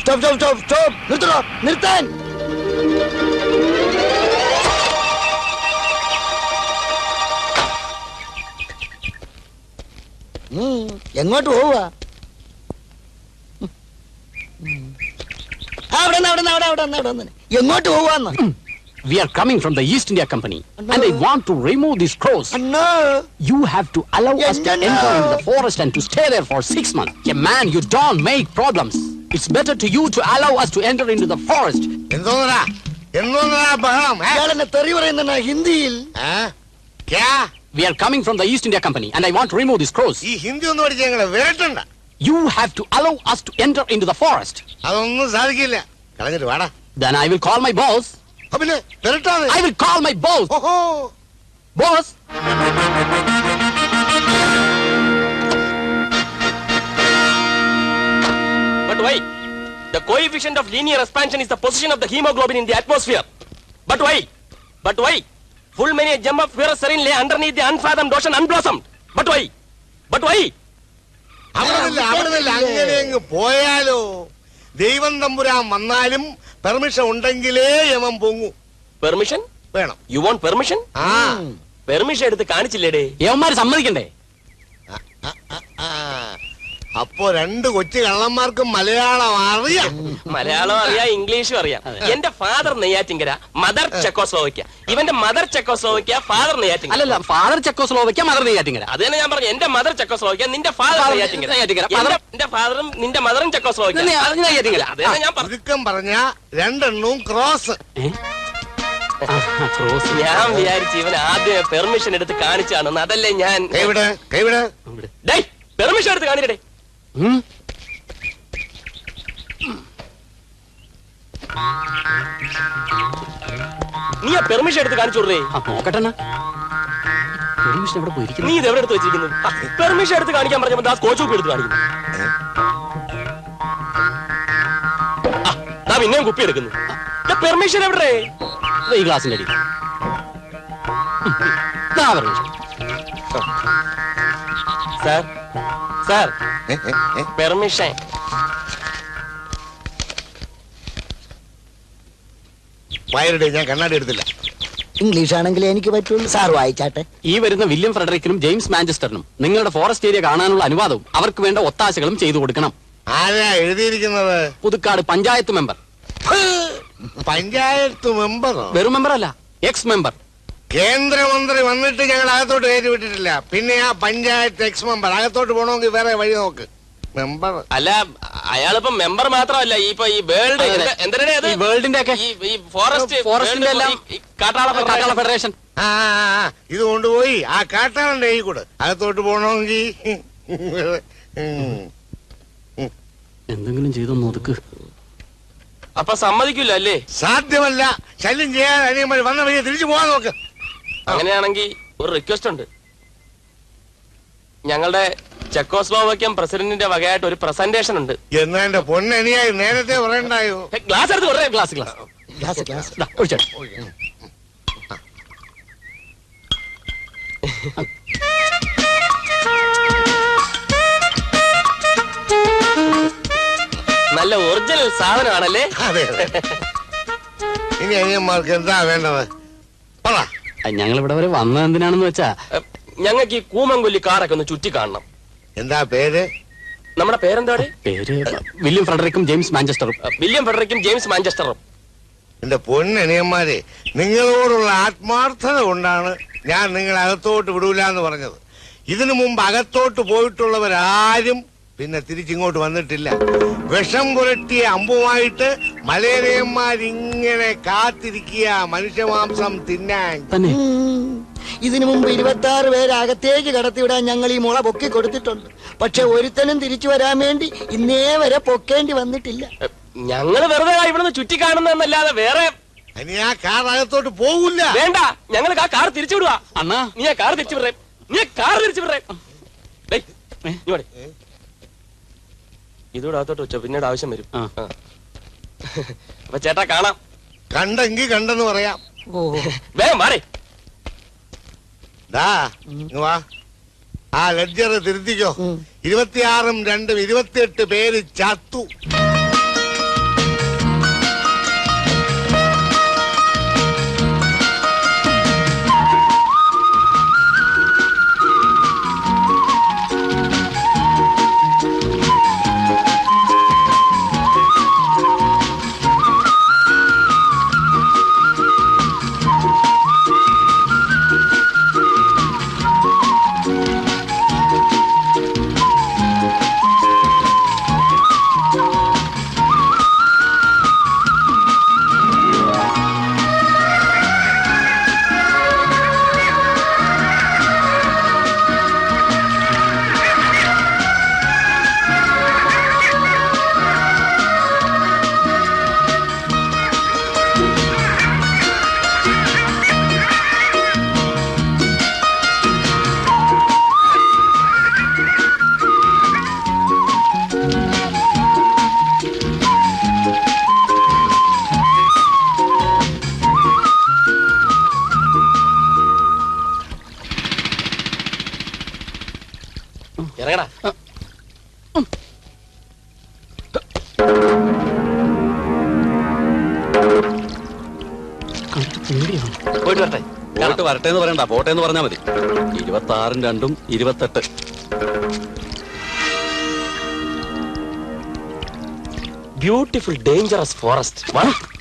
Stop stop stop stop, നിർത്തണോ, നിർത്താൻ. എങ്ങോട്ട് പോവുക? എങ്ങോട്ട് പോവാന്ന്? We are coming from the East India Company, and I want to remove this cross. No. You have to allow us to enter into the forest and to stay there for 6 months. Yeah, man, you don't make problems. It's better to you to allow us to enter into the forest. തെറി പറയുന്ന ഹിന്ദിയിൽ. We are coming from the East India Company, and I want to remove this cross. ഈ ഹിന്ദി ഒന്നും പഠിച്ചാൽ വരട്ടണ്ട. You have to allow us to enter into the forest. അതൊന്നും സാധിക്കില്ല. കളഞ്ഞിട്ട് വാടാ. Then I will call my boss. പിന്നെ വരട്ടാതെ. I will call my boss. ഓഹോ. Boss. But why? The coefficient of linear expansion is the position of the hemoglobin in the atmosphere. But why? But why? Full many a gem of purest serene lay underneath the unfathomed ocean unblossomed. But why? But why? അവിടെ അങ്ങനെ അങ്ങ് പോയാലോ? ദൈവം തമ്പുരാൻ വന്നാലും permission ഉണ്ടെങ്കിലേ യമൻ പൊങ്ങൂ. Permission വേണം. You want permission? പെർമിഷൻ എടുത്ത് കാണിച്ചില്ലേടേ? യവന്മാര് സമ്മതിക്കണ്ടേ? അപ്പോ 2 കൊച്ചു കള്ളന്മാർക്കും മലയാളം അറിയാം. മലയാളം അറിയാം, ഇംഗ്ലീഷും അറിയാം. എന്റെ ഫാദർ നെയ്യാറ്റിങ്കര, മദർ ചെക്കോസ്ലോവക്യ. ഇവന്റെ മദർ ചെക്കോസ്ലോവക്യ, ഫാദർ നെയ്യാറ്റിങ്കര. അല്ലല്ല, ഫാദർ ചെക്കോസ്ലോവക്യ, മദർ നെയ്യാറ്റിങ്കര. അത് തന്നെ ഞാൻ പറഞ്ഞു. എന്റെ മദർ ചെക്കോസ്ലോവക്യ, നിന്റെ ഫാദർ നെയ്യാറ്റിങ്കര. എന്റെ ഫാദറും നിന്റെ മദറും ചെക്കോസ്ലോവക്യ. അത് തന്നെ ഞാൻ പറഞ്ഞു. ചുരുക്കം പറഞ്ഞ 2 ക്രോസ്. ഞാൻ വിചാരിച്ചു ഇവൻ ആദ്യം പെർമിഷൻ എടുത്ത് കാണിച്ചാണെന്ന്. അതല്ലേ ഞാൻ. പെർമിഷൻ എടുത്ത് കാണിക്കട്ടെ. നീ ആ പെർമിഷൻ എടുത്ത് കാണിച്ചു കൊടുത്തേ. നോക്കട്ടെ. പെർമിഷൻ എവിടെ പോയിരിക്കുന്നു? നീ ഇത് എവിടെ എടുത്ത് വെച്ചിരിക്കുന്നു? പെർമിഷൻ എടുത്ത് കാണിക്കാൻ പറഞ്ഞപ്പോ ദാ സ്കോച്ച് ബുക്ക് എടുത്ത് കാണിക്കുന്നു. പിന്നെയും കുപ്പി എടുക്കുന്നു. പെർമിഷൻ എവിടെ? ഈ ഗ്ലാസിന്റെ അടി. Sir, sir, permission. ഞാൻ കണ്ണാടി എടുത്തില്ല. ഇംഗ്ലീഷ് ആണെങ്കിൽ എനിക്ക് പറ്റുള്ളൂ. സാർ വായിച്ചാട്ടെ. ഈ വരുന്ന വില്യം ഫ്രെഡറിക്കിനും ജെയിംസ് മാഞ്ചസ്റ്ററിനും നിങ്ങളുടെ ഫോറസ്റ്റ് ഏരിയ കാണാനുള്ള അനുവാദവും അവർക്ക് വേണ്ട ഒത്താശകളും ചെയ്തു കൊടുക്കണം. ആരാ എഴുതിയിരിക്കുന്നത്? പുതുക്കാട് പഞ്ചായത്ത് മെമ്പർ. പഞ്ചായത്ത് മെമ്പറോ? വെറും മെമ്പർ അല്ല, എക്സ് മെമ്പർ. കേന്ദ്രമന്ത്രി വന്നിട്ട് ഞങ്ങൾ അകത്തോട്ട് കയറ്റി വിട്ടിട്ടില്ല. പിന്നെ ആ പഞ്ചായത്ത് എക്സ് മെമ്പർ അകത്തോട്ട് പോകണമെങ്കിൽ വേറെ വഴി നോക്ക്. മെമ്പർ അല്ല, അയാളിപ്പോ മെമ്പർ മാത്രമല്ല, ഈ വേൾഡ് വേൾഡിന്റെ ഒക്കെ ഫോറസ്റ്റിന്റെ എല്ലാം കാട്ടാള ഫെഡറേഷൻ. ഇത് കൊണ്ടുപോയി ആ കാട്ടാളന്റെ കൈ കൂടെ അകത്തോട്ട് പോകണമെങ്കിൽ എന്തെങ്കിലും ചെയ്തൊന്ന് ഒതുക്ക്. അപ്പൊ സമ്മതിക്കില്ല അല്ലേ? സാധ്യമല്ല. ശല്യം ചെയ്യാൻ അനിയന്മാർ വന്ന വഴി തിരിച്ചു പോകാൻ നോക്ക്. അങ്ങനെയാണെങ്കിൽ ഒരു റിക്വസ്റ്റ് ഉണ്ട്. ഞങ്ങളുടെ ചെക്കോസ്ലോവക്യൻ പ്രസിഡന്റിന്റെ വകയായിട്ട് ഒരു പ്രസന്റേഷൻ ഉണ്ട്. എന്നാ എന്റെ പൊന്നനിയായി നേരത്തെ പറയണ്ടായോ? ഗ്ലാസ് എടുത്ത് കുറേ ഗ്ലാസ് നല്ല ഒറിജിനൽ സാധനമാണല്ലേ? അതെ. ഇനി അനിയന്മാർക്ക് എന്താ വേണ്ടത്? ഞങ്ങൾ ഇവിടെ വരെ വന്നത് എന്തിനാണെന്ന് വെച്ചാ, ഞങ്ങൾക്ക് ഈ കൂമൻകൊല്ലി കാറൊക്കെ ഒന്ന് ചുറ്റി കാണണം. എന്താ പേര്? നമ്മുടെ പേരെന്താണ്? പേര് വില്യം ഫ്രെഡറിക്കും ജെയിംസ് മാഞ്ചസ്റ്ററും. വില്യം ഫ്രെഡറിക്കും ജെയിംസ് മാഞ്ചസ്റ്ററും. എന്റെ പൊന്നനിയന്മാരെ, നിങ്ങളോടുള്ള ആത്മാർത്ഥത കൊണ്ടാണ് ഞാൻ നിങ്ങളെ അകത്തോട്ട് വിടൂല എന്ന് പറഞ്ഞത്. ഇതിനു മുമ്പ് അകത്തോട്ട് പോയിട്ടുള്ളവരാരും പിന്നെ തിരിച്ചിങ്ങോട്ട് വന്നിട്ടില്ല. വിഷം പുരട്ടിയ അമ്പുമായിട്ട് മലയരയന്മാരിങ്ങനെ കാത്തിരിക്കുക മനുഷ്യമാംസം തിന്നാൻ. ഇതിനു മുമ്പ് 26 പേരെ അകത്തേക്ക് കടത്തിവിടാൻ ഞങ്ങൾ ഈ മുള പൊക്കി കൊടുത്തിട്ടുണ്ട്. പക്ഷെ ഒരുത്തനും തിരിച്ചു വരാൻ വേണ്ടി ഇന്നേ വരെ പൊക്കേണ്ടി വന്നിട്ടില്ല. ഞങ്ങൾ വെറുതെ ഇവിടുന്ന് ചുറ്റി കാണുന്നതല്ലാതെ വേറെ. ഇനി ആ കാർ അകത്തോട്ട് പോകില്ല. വേണ്ട, ഞങ്ങൾ ആ കാർ തിരിച്ചു വിടുക. അണ്ണാ, നീ ആ കാർ തിരിച്ചു വിടേ. ഇതോടെ അകത്തോട്ട് വെച്ചോ, പിന്നീട് ആവശ്യം വരും. അപ്പൊ ചേട്ടാ കാണാം. കണ്ടെങ്കി കണ്ടെന്ന് പറയാം. വേഗം മാറി. വാ. ആ ലെഡ്ജർ തിരുത്തിക്കോ. 26ഉം 2ഉം 28 പേര് ചത്തു. ഇറങ്ങടാ. പോയിട്ട് വരട്ടെ. പോയിട്ട് വരട്ടെ എന്ന് പറയണ്ട, പോട്ടെ എന്ന് പറഞ്ഞാൽ മതി. 26ഉം 2ഉം 28. Beautiful, dangerous forest. What?